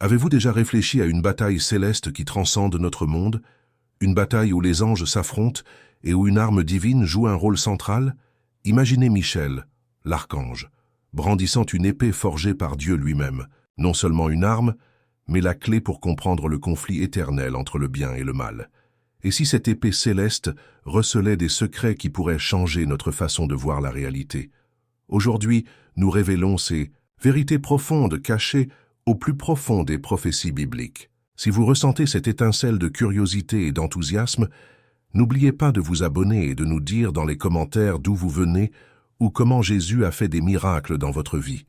Avez-vous déjà réfléchi à une bataille céleste qui transcende notre monde? Une bataille où les anges s'affrontent et où une arme divine joue un rôle central? Imaginez Michel, l'archange, brandissant une épée forgée par Dieu lui-même, non seulement une arme, mais la clé pour comprendre le conflit éternel entre le bien et le mal. Et si cette épée céleste recelait des secrets qui pourraient changer notre façon de voir la réalité? Aujourd'hui, nous révélons ces vérités profondes cachées au plus profond des prophéties bibliques. Si vous ressentez cette étincelle de curiosité et d'enthousiasme, n'oubliez pas de vous abonner et de nous dire dans les commentaires d'où vous venez ou comment Jésus a fait des miracles dans votre vie.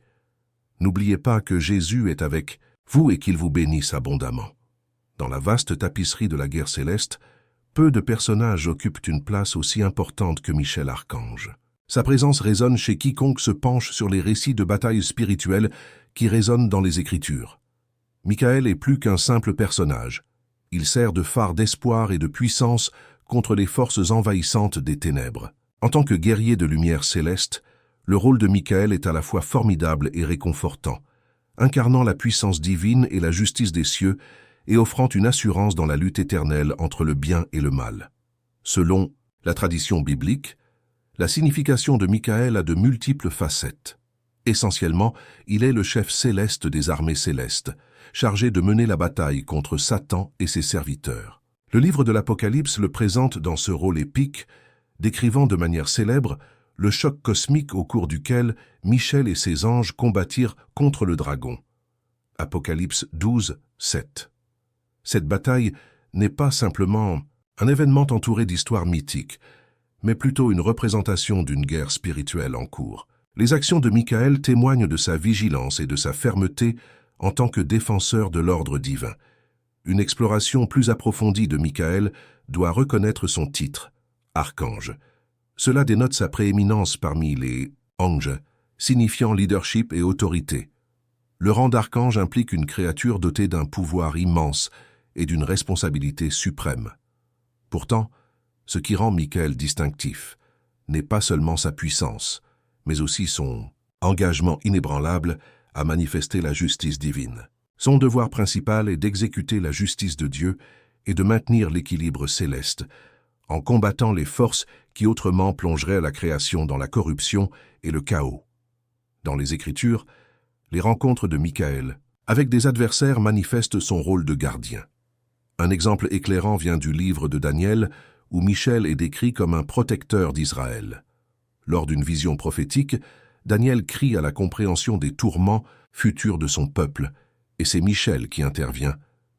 N'oubliez pas que Jésus est avec vous et qu'il vous bénisse abondamment. Dans la vaste tapisserie de la guerre céleste, peu de personnages occupent une place aussi importante que Michel Archange. Sa présence résonne chez quiconque se penche sur les récits de batailles spirituelles qui résonnent dans les Écritures. Michael est plus qu'un simple personnage. Il sert de phare d'espoir et de puissance contre les forces envahissantes des ténèbres. En tant que guerrier de lumière céleste, le rôle de Michael est à la fois formidable et réconfortant, incarnant la puissance divine et la justice des cieux et offrant une assurance dans la lutte éternelle entre le bien et le mal. Selon la tradition biblique, la signification de Michael a de multiples facettes. Essentiellement, il est le chef céleste des armées célestes, chargé de mener la bataille contre Satan et ses serviteurs. Le livre de l'Apocalypse le présente dans ce rôle épique, décrivant de manière célèbre le choc cosmique au cours duquel Michel et ses anges combattirent contre le dragon. Apocalypse 12, 7. Cette bataille n'est pas simplement un événement entouré d'histoires mythiques, mais plutôt une représentation d'une guerre spirituelle en cours. Les actions de Michael témoignent de sa vigilance et de sa fermeté en tant que défenseur de l'ordre divin. Une exploration plus approfondie de Michael doit reconnaître son titre, archange. Cela dénote sa prééminence parmi les anges, signifiant leadership et autorité. Le rang d'archange implique une créature dotée d'un pouvoir immense et d'une responsabilité suprême. Pourtant, ce qui rend Michael distinctif n'est pas seulement sa puissance, mais aussi son engagement inébranlable à manifester la justice divine. Son devoir principal est d'exécuter la justice de Dieu et de maintenir l'équilibre céleste, en combattant les forces qui autrement plongeraient la création dans la corruption et le chaos. Dans les Écritures, les rencontres de Michael avec des adversaires manifestent son rôle de gardien. Un exemple éclairant vient du livre de Daniel, où Michel est décrit comme un protecteur d'Israël. Lors d'une vision prophétique, Daniel crie à la compréhension des tourments futurs de son peuple, et c'est Michel qui intervient,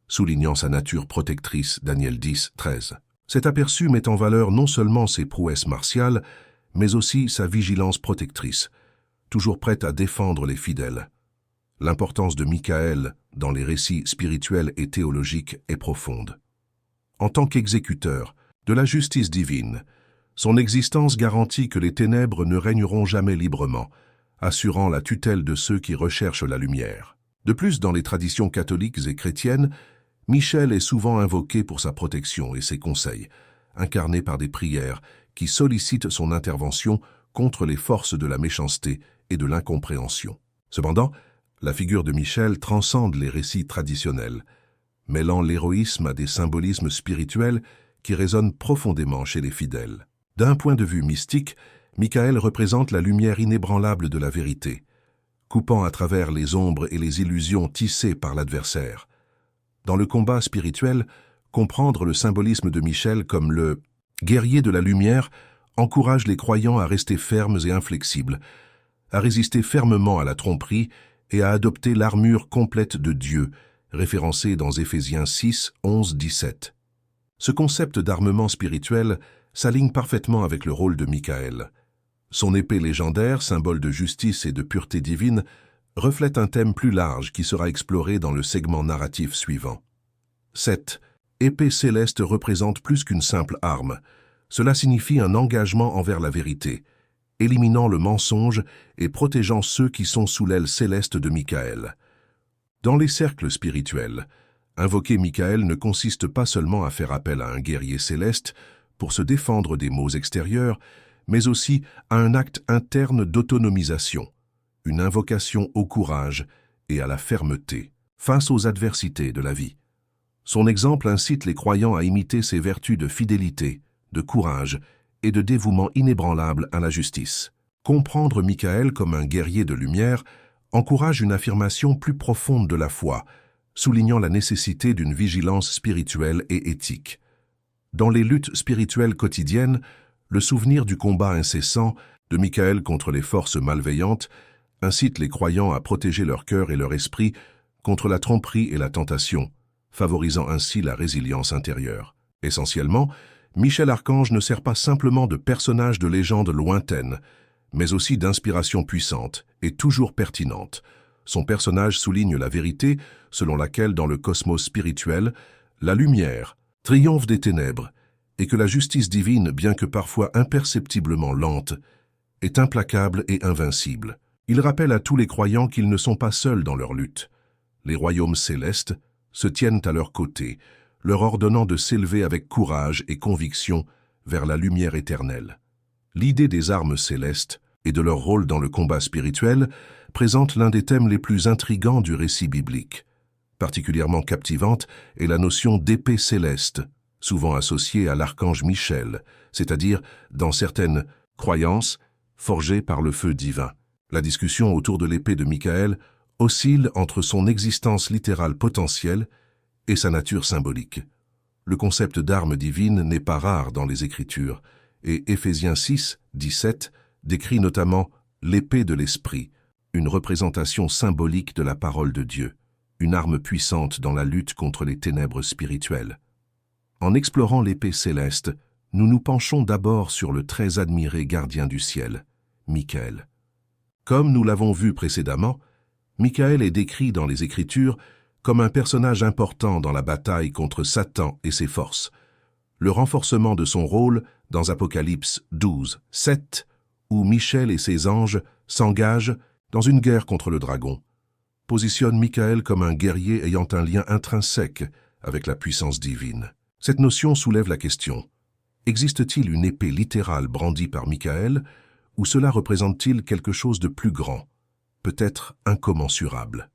soulignant sa nature protectrice, Daniel 10, 13. Cet aperçu met en valeur non seulement ses prouesses martiales, mais aussi sa vigilance protectrice, toujours prête à défendre les fidèles. L'importance de Michael dans les récits spirituels et théologiques est profonde. En tant qu'exécuteur de la justice divine, son existence garantit que les ténèbres ne régneront jamais librement, assurant la tutelle de ceux qui recherchent la lumière. De plus, dans les traditions catholiques et chrétiennes, Michel est souvent invoqué pour sa protection et ses conseils, incarnés par des prières qui sollicitent son intervention contre les forces de la méchanceté et de l'incompréhension. Cependant, la figure de Michel transcende les récits traditionnels, mêlant l'héroïsme à des symbolismes spirituels qui résonnent profondément chez les fidèles. D'un point de vue mystique, Michael représente la lumière inébranlable de la vérité, coupant à travers les ombres et les illusions tissées par l'adversaire. Dans le combat spirituel, comprendre le symbolisme de Michel comme le guerrier de la lumière encourage les croyants à rester fermes et inflexibles, à résister fermement à la tromperie et à adopter l'armure complète de Dieu, référencée dans Éphésiens 6, 11, 17. Ce concept d'armement spirituel s'aligne parfaitement avec le rôle de Michael. Son épée légendaire, symbole de justice et de pureté divine, reflète un thème plus large qui sera exploré dans le segment narratif suivant. Cette épée céleste représente plus qu'une simple arme. Cela signifie un engagement envers la vérité, éliminant le mensonge et protégeant ceux qui sont sous l'aile céleste de Michael. Dans les cercles spirituels, invoquer Michael ne consiste pas seulement à faire appel à un guerrier céleste pour se défendre des maux extérieurs, mais aussi à un acte interne d'autonomisation, une invocation au courage et à la fermeté. face aux adversités de la vie. Son exemple incite les croyants à imiter ses vertus de fidélité, de courage et de dévouement inébranlable à la justice. Comprendre Michael comme un guerrier de lumière encourage une affirmation plus profonde de la foi, soulignant la nécessité d'une vigilance spirituelle et éthique. Dans les luttes spirituelles quotidiennes, le souvenir du combat incessant de Michael contre les forces malveillantes incite les croyants à protéger leur cœur et leur esprit contre la tromperie et la tentation, favorisant ainsi la résilience intérieure. Essentiellement, Michel Archange ne sert pas simplement de personnage de légende lointaine, mais aussi d'inspiration puissante et toujours pertinente. Son personnage souligne la vérité selon laquelle, dans le cosmos spirituel, la lumière triomphe des ténèbres et que la justice divine, bien que parfois imperceptiblement lente, est implacable et invincible. Il rappelle à tous les croyants qu'ils ne sont pas seuls dans leur lutte. Les royaumes célestes se tiennent à leur côté, leur ordonnant de s'élever avec courage et conviction vers la lumière éternelle. L'idée des armes célestes et de leur rôle dans le combat spirituel présente l'un des thèmes les plus intrigants du récit biblique. Particulièrement captivante est la notion d'épée céleste, souvent associée à l'archange Michel, c'est-à-dire, dans certaines croyances, forgée par le feu divin. La discussion autour de l'épée de Michael oscille entre son existence littérale potentielle et sa nature symbolique. Le concept d'arme divine n'est pas rare dans les Écritures, et Éphésiens 6, 17 décrit notamment l'épée de l'esprit, une représentation symbolique de la parole de Dieu, une arme puissante dans la lutte contre les ténèbres spirituelles. En explorant l'épée céleste, nous nous penchons d'abord sur le très admiré gardien du ciel, Michael. Comme nous l'avons vu précédemment, Michael est décrit dans les Écritures comme un personnage important dans la bataille contre Satan et ses forces. Le renforcement de son rôle dans Apocalypse 12, 7, où Michel et ses anges s'engagent dans une guerre contre le dragon, positionne Michael comme un guerrier ayant un lien intrinsèque avec la puissance divine. Cette notion soulève la question: existe-t-il une épée littérale brandie par Michael, ou cela représente-t-il quelque chose de plus grand, peut-être incommensurable?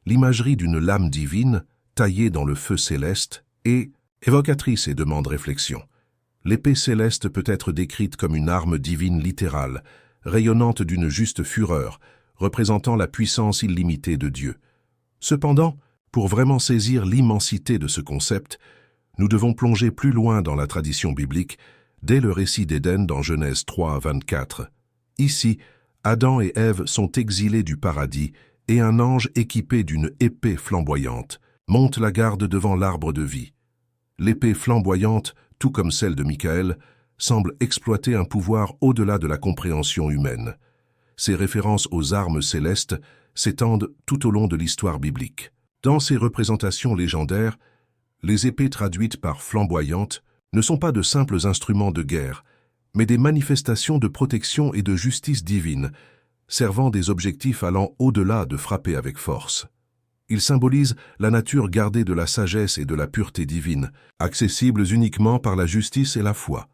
L'imagerie d'une lame divine, taillée dans le feu céleste, est évocatrice et demande réflexion. L'épée céleste peut être décrite comme une arme divine littérale, rayonnante d'une juste fureur, représentant la puissance illimitée de Dieu. Cependant, pour vraiment saisir l'immensité de ce concept, nous devons plonger plus loin dans la tradition biblique, dès le récit d'Éden dans Genèse 3, 24. Ici, Adam et Ève sont exilés du paradis et un ange équipé d'une épée flamboyante monte la garde devant l'arbre de vie. L'épée flamboyante, tout comme celle de Michael, semble exploiter un pouvoir au-delà de la compréhension humaine. Ces références aux armes célestes s'étendent tout au long de l'histoire biblique. Dans ces représentations légendaires, les épées traduites par flamboyantes ne sont pas de simples instruments de guerre, mais des manifestations de protection et de justice divine, servant des objectifs allant au-delà de frapper avec force. Ils symbolisent la nature gardée de la sagesse et de la pureté divine, accessibles uniquement par la justice et la foi.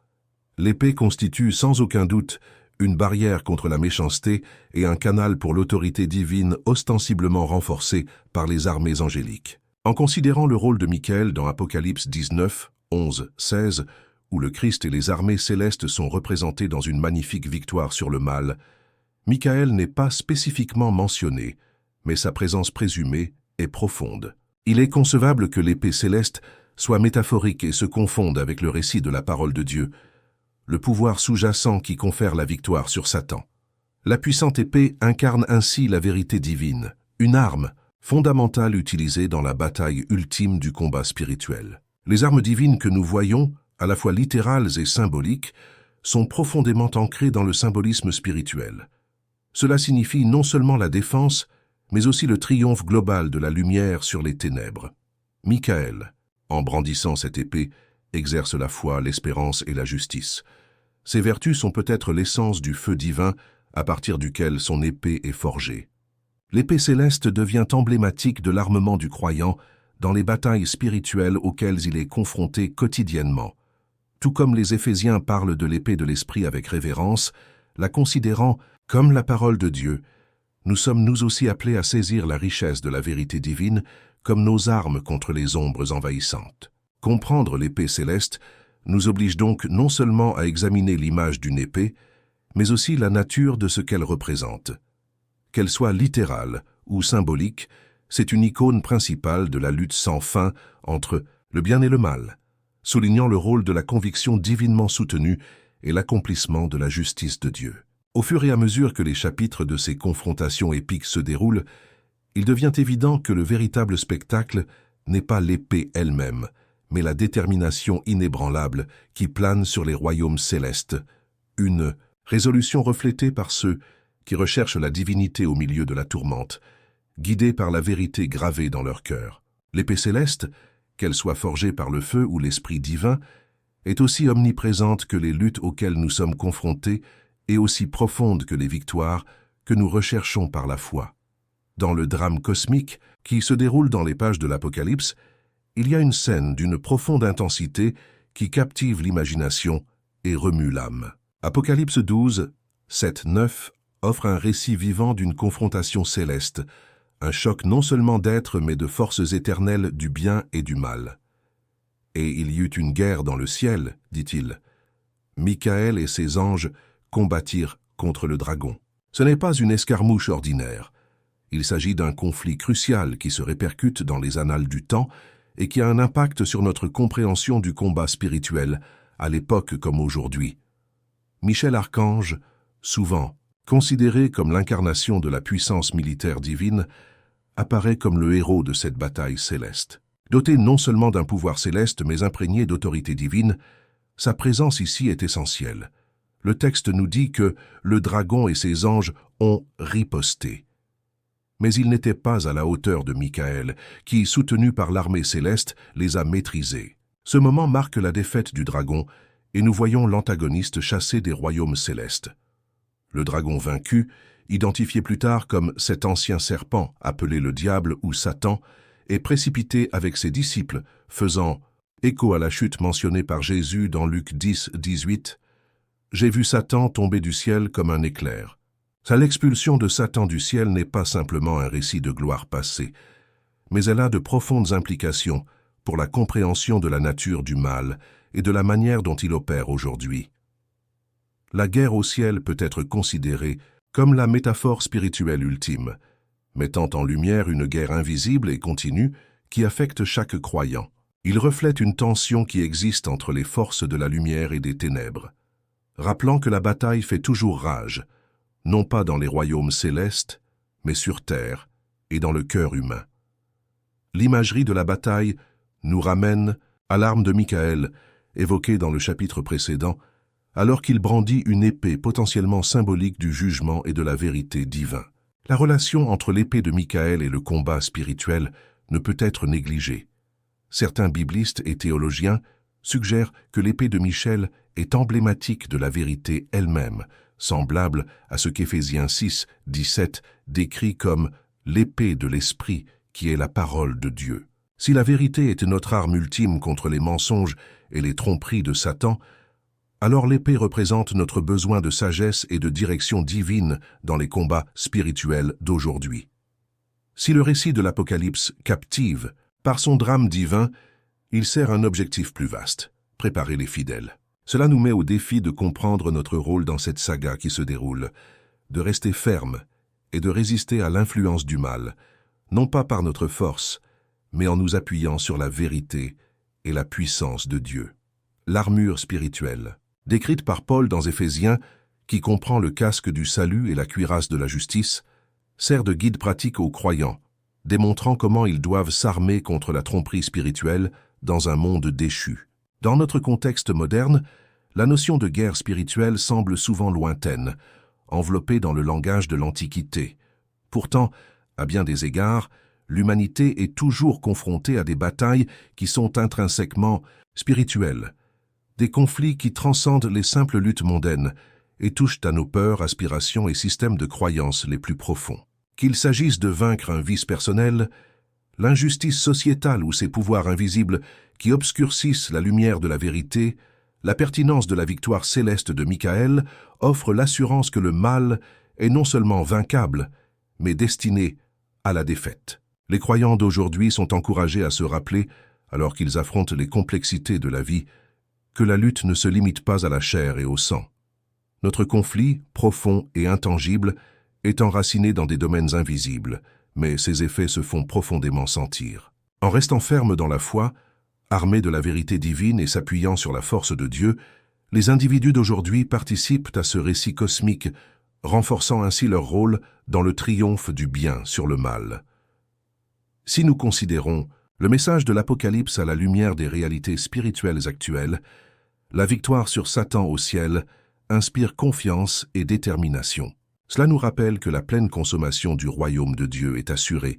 L'épée constitue sans aucun doute une barrière contre la méchanceté et un canal pour l'autorité divine ostensiblement renforcée par les armées angéliques. En considérant le rôle de Michael dans Apocalypse 19, 11, 16, où le Christ et les armées célestes sont représentés dans une magnifique victoire sur le mal, Michael n'est pas spécifiquement mentionné, mais sa présence présumée est profonde. Il est concevable que l'épée céleste soit métaphorique et se confonde avec le récit de la parole de Dieu, le pouvoir sous-jacent qui confère la victoire sur Satan. La puissante épée incarne ainsi la vérité divine, une arme fondamentale utilisée dans la bataille ultime du combat spirituel. Les armes divines que nous voyons, à la fois littérales et symboliques, sont profondément ancrées dans le symbolisme spirituel. Cela signifie non seulement la défense, mais aussi le triomphe global de la lumière sur les ténèbres. Michael, en brandissant cette épée, exerce la foi, l'espérance et la justice. Ces vertus sont peut-être l'essence du feu divin à partir duquel son épée est forgée. L'épée céleste devient emblématique de l'armement du croyant dans les batailles spirituelles auxquelles il est confronté quotidiennement. Tout comme les Éphésiens parlent de l'épée de l'esprit avec révérence, la considérant comme la parole de Dieu, nous sommes nous aussi appelés à saisir la richesse de la vérité divine comme nos armes contre les ombres envahissantes. Comprendre l'épée céleste nous oblige donc non seulement à examiner l'image d'une épée, mais aussi la nature de ce qu'elle représente. Qu'elle soit littérale ou symbolique, c'est une icône principale de la lutte sans fin entre le bien et le mal, soulignant le rôle de la conviction divinement soutenue et l'accomplissement de la justice de Dieu. Au fur et à mesure que les chapitres de ces confrontations épiques se déroulent, il devient évident que le véritable spectacle n'est pas l'épée elle-même, mais la détermination inébranlable qui plane sur les royaumes célestes, une résolution reflétée par ceux qui recherchent la divinité au milieu de la tourmente, guidés par la vérité gravée dans leur cœur. L'épée céleste, qu'elle soit forgée par le feu ou l'esprit divin, est aussi omniprésente que les luttes auxquelles nous sommes confrontés et aussi profonde que les victoires que nous recherchons par la foi. Dans le drame cosmique qui se déroule dans les pages de l'Apocalypse, il y a une scène d'une profonde intensité qui captive l'imagination et remue l'âme. Apocalypse 12, 7-9 offre un récit vivant d'une confrontation céleste, un choc non seulement d'êtres mais de forces éternelles du bien et du mal. Et il y eut une guerre dans le ciel, dit-il. Michael et ses anges combattirent contre le dragon. Ce n'est pas une escarmouche ordinaire. Il s'agit d'un conflit crucial qui se répercute dans les annales du temps et qui a un impact sur notre compréhension du combat spirituel, à l'époque comme aujourd'hui. Michel Archange, souvent considéré comme l'incarnation de la puissance militaire divine, apparaît comme le héros de cette bataille céleste. Doté non seulement d'un pouvoir céleste mais imprégné d'autorité divine, sa présence ici est essentielle. Le texte nous dit que le dragon et ses anges ont riposté. Mais ils n'étaient pas à la hauteur de Michael, qui, soutenu par l'armée céleste, les a maîtrisés. Ce moment marque la défaite du dragon, et nous voyons l'antagoniste chassé des royaumes célestes. Le dragon vaincu, identifié plus tard comme cet ancien serpent appelé le diable ou Satan, est précipité avec ses disciples, faisant écho à la chute mentionnée par Jésus dans Luc 10, 18. « J'ai vu Satan tomber du ciel comme un éclair. » L'expulsion de Satan du ciel n'est pas simplement un récit de gloire passée, mais elle a de profondes implications pour la compréhension de la nature du mal et de la manière dont il opère aujourd'hui. La guerre au ciel peut être considérée comme la métaphore spirituelle ultime, mettant en lumière une guerre invisible et continue qui affecte chaque croyant. Il reflète une tension qui existe entre les forces de la lumière et des ténèbres, rappelant que la bataille fait toujours rage, non pas dans les royaumes célestes, mais sur terre et dans le cœur humain. L'imagerie de la bataille nous ramène à l'arme de Michael, évoquée dans le chapitre précédent, alors qu'il brandit une épée potentiellement symbolique du jugement et de la vérité divin. La relation entre l'épée de Michael et le combat spirituel ne peut être négligée. Certains biblistes et théologiens suggèrent que l'épée de Michel est emblématique de la vérité elle-même, semblable à ce qu'Éphésiens 6, 17 décrit comme l'épée de l'esprit qui est la parole de Dieu. Si la vérité était notre arme ultime contre les mensonges et les tromperies de Satan, alors l'épée représente notre besoin de sagesse et de direction divine dans les combats spirituels d'aujourd'hui. Si le récit de l'Apocalypse captive, par son drame divin, il sert un objectif plus vaste, préparer les fidèles. Cela nous met au défi de comprendre notre rôle dans cette saga qui se déroule, de rester ferme et de résister à l'influence du mal, non pas par notre force, mais en nous appuyant sur la vérité et la puissance de Dieu. L'armure spirituelle, décrite par Paul dans Éphésiens, qui comprend le casque du salut et la cuirasse de la justice, sert de guide pratique aux croyants, démontrant comment ils doivent s'armer contre la tromperie spirituelle dans un monde déchu. Dans notre contexte moderne, la notion de guerre spirituelle semble souvent lointaine, enveloppée dans le langage de l'Antiquité. Pourtant, à bien des égards, l'humanité est toujours confrontée à des batailles qui sont intrinsèquement spirituelles, des conflits qui transcendent les simples luttes mondaines et touchent à nos peurs, aspirations et systèmes de croyances les plus profonds. Qu'il s'agisse de vaincre un vice personnel, l'injustice sociétale ou ses pouvoirs invisibles qui obscurcissent la lumière de la vérité, la pertinence de la victoire céleste de Michael offre l'assurance que le mal est non seulement vaincable, mais destinée à la défaite. Les croyants d'aujourd'hui sont encouragés à se rappeler, alors qu'ils affrontent les complexités de la vie, que la lutte ne se limite pas à la chair et au sang. Notre conflit, profond et intangible, est enraciné dans des domaines invisibles, mais ses effets se font profondément sentir. En restant ferme dans la foi, armés de la vérité divine et s'appuyant sur la force de Dieu, les individus d'aujourd'hui participent à ce récit cosmique, renforçant ainsi leur rôle dans le triomphe du bien sur le mal. Si nous considérons le message de l'Apocalypse à la lumière des réalités spirituelles actuelles, la victoire sur Satan au ciel inspire confiance et détermination. Cela nous rappelle que la pleine consommation du royaume de Dieu est assurée,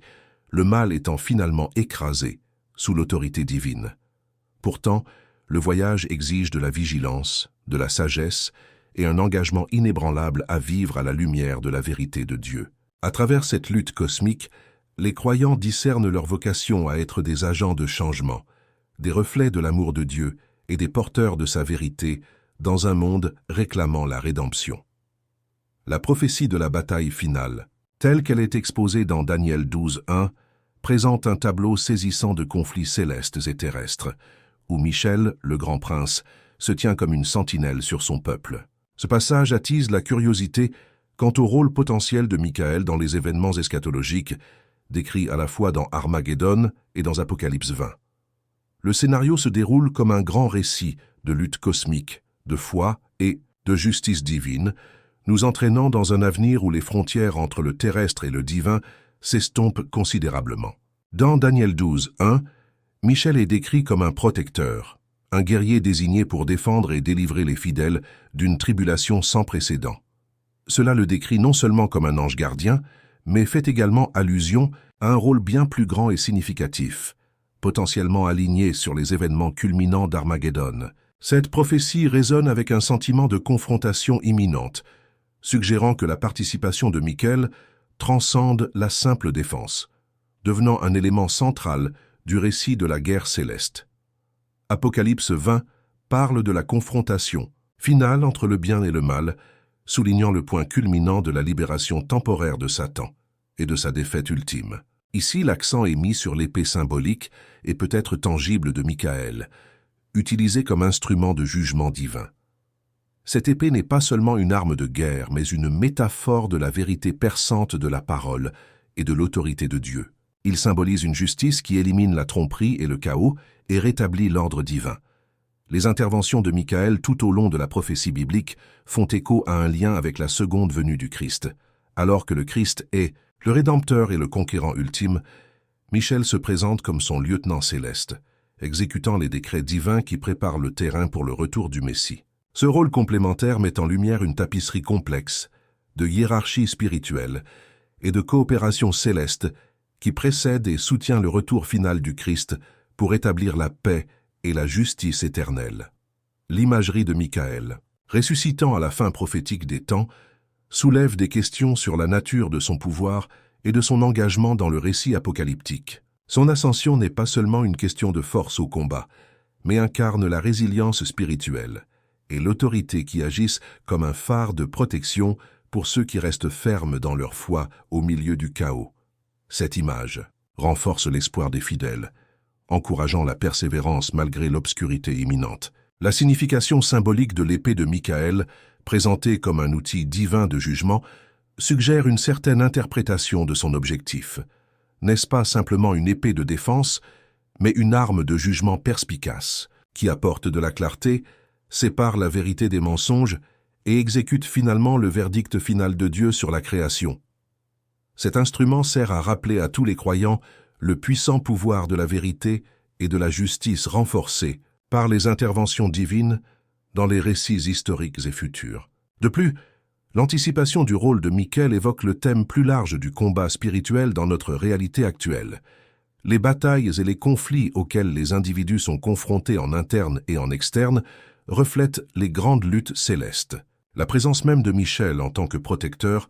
le mal étant finalement écrasé sous l'autorité divine. Pourtant, le voyage exige de la vigilance, de la sagesse et un engagement inébranlable à vivre à la lumière de la vérité de Dieu. À travers cette lutte cosmique, les croyants discernent leur vocation à être des agents de changement, des reflets de l'amour de Dieu et des porteurs de sa vérité dans un monde réclamant la rédemption. La prophétie de la bataille finale, telle qu'elle est exposée dans Daniel 12:1, présente un tableau saisissant de conflits célestes et terrestres, où Michel, le grand prince, se tient comme une sentinelle sur son peuple. Ce passage attise la curiosité quant au rôle potentiel de Michaël dans les événements eschatologiques, décrits à la fois dans Armageddon et dans Apocalypse 20. Le scénario se déroule comme un grand récit de lutte cosmique, de foi et de justice divine, nous entraînant dans un avenir où les frontières entre le terrestre et le divin s'estompent considérablement. Dans Daniel 12:1, Michel est décrit comme un protecteur, un guerrier désigné pour défendre et délivrer les fidèles d'une tribulation sans précédent. Cela le décrit non seulement comme un ange gardien, mais fait également allusion à un rôle bien plus grand et significatif, potentiellement aligné sur les événements culminants d'Armageddon. Cette prophétie résonne avec un sentiment de confrontation imminente, suggérant que la participation de Michael transcende la simple défense, devenant un élément central du récit de la guerre céleste. Apocalypse 20 parle de la confrontation finale entre le bien et le mal, soulignant le point culminant de la libération temporaire de Satan et de sa défaite ultime. Ici, l'accent est mis sur l'épée symbolique et peut-être tangible de Michaël, utilisée comme instrument de jugement divin. Cette épée n'est pas seulement une arme de guerre, mais une métaphore de la vérité perçante de la parole et de l'autorité de Dieu. Il symbolise une justice qui élimine la tromperie et le chaos et rétablit l'ordre divin. Les interventions de Michaël tout au long de la prophétie biblique font écho à un lien avec la seconde venue du Christ. Alors que le Christ est le Rédempteur et le conquérant ultime, Michel se présente comme son lieutenant céleste, exécutant les décrets divins qui préparent le terrain pour le retour du Messie. Ce rôle complémentaire met en lumière une tapisserie complexe, de hiérarchie spirituelle et de coopération céleste qui précède et soutient le retour final du Christ pour établir la paix et la justice éternelle. L'imagerie de Michaël, ressuscitant à la fin prophétique des temps, soulève des questions sur la nature de son pouvoir et de son engagement dans le récit apocalyptique. Son ascension n'est pas seulement une question de force au combat, mais incarne la résilience spirituelle et l'autorité qui agissent comme un phare de protection pour ceux qui restent fermes dans leur foi au milieu du chaos. Cette image renforce l'espoir des fidèles, encourageant la persévérance malgré l'obscurité imminente. La signification symbolique de l'épée de Michaël, présentée comme un outil divin de jugement, suggère une certaine interprétation de son objectif. N'est-ce pas simplement une épée de défense, mais une arme de jugement perspicace, qui apporte de la clarté, sépare la vérité des mensonges et exécute finalement le verdict final de Dieu sur la création. Cet instrument sert à rappeler à tous les croyants le puissant pouvoir de la vérité et de la justice renforcée par les interventions divines dans les récits historiques et futurs. De plus, l'anticipation du rôle de Michaël évoque le thème plus large du combat spirituel dans notre réalité actuelle. Les batailles et les conflits auxquels les individus sont confrontés en interne et en externe reflètent les grandes luttes célestes. La présence même de Michel en tant que protecteur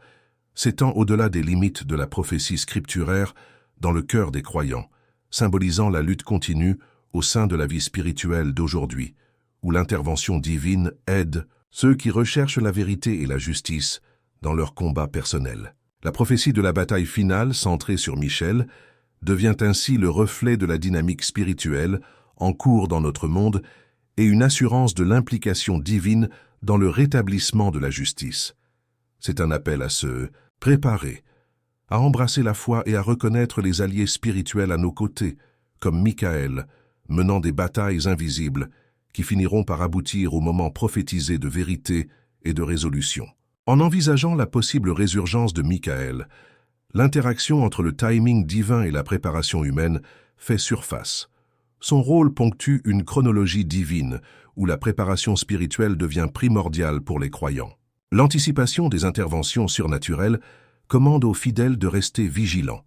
s'étend au-delà des limites de la prophétie scripturaire dans le cœur des croyants, symbolisant la lutte continue au sein de la vie spirituelle d'aujourd'hui, où l'intervention divine aide ceux qui recherchent la vérité et la justice dans leur combat personnel. La prophétie de la bataille finale, centrée sur Michel, devient ainsi le reflet de la dynamique spirituelle en cours dans notre monde et une assurance de l'implication divine dans le rétablissement de la justice. C'est un appel à se préparer, à embrasser la foi et à reconnaître les alliés spirituels à nos côtés, comme Michael, menant des batailles invisibles qui finiront par aboutir au moment prophétisé de vérité et de résolution. En envisageant la possible résurgence de Michael, l'interaction entre le timing divin et la préparation humaine fait surface. Son rôle ponctue une chronologie divine où la préparation spirituelle devient primordiale pour les croyants. L'anticipation des interventions surnaturelles commande aux fidèles de rester vigilants,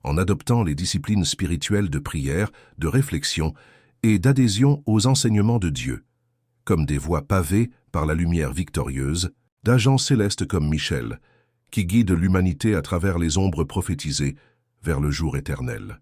en adoptant les disciplines spirituelles de prière, de réflexion et d'adhésion aux enseignements de Dieu, comme des voies pavées par la lumière victorieuse d'agents célestes comme Michel, qui guident l'humanité à travers les ombres prophétisées vers le jour éternel.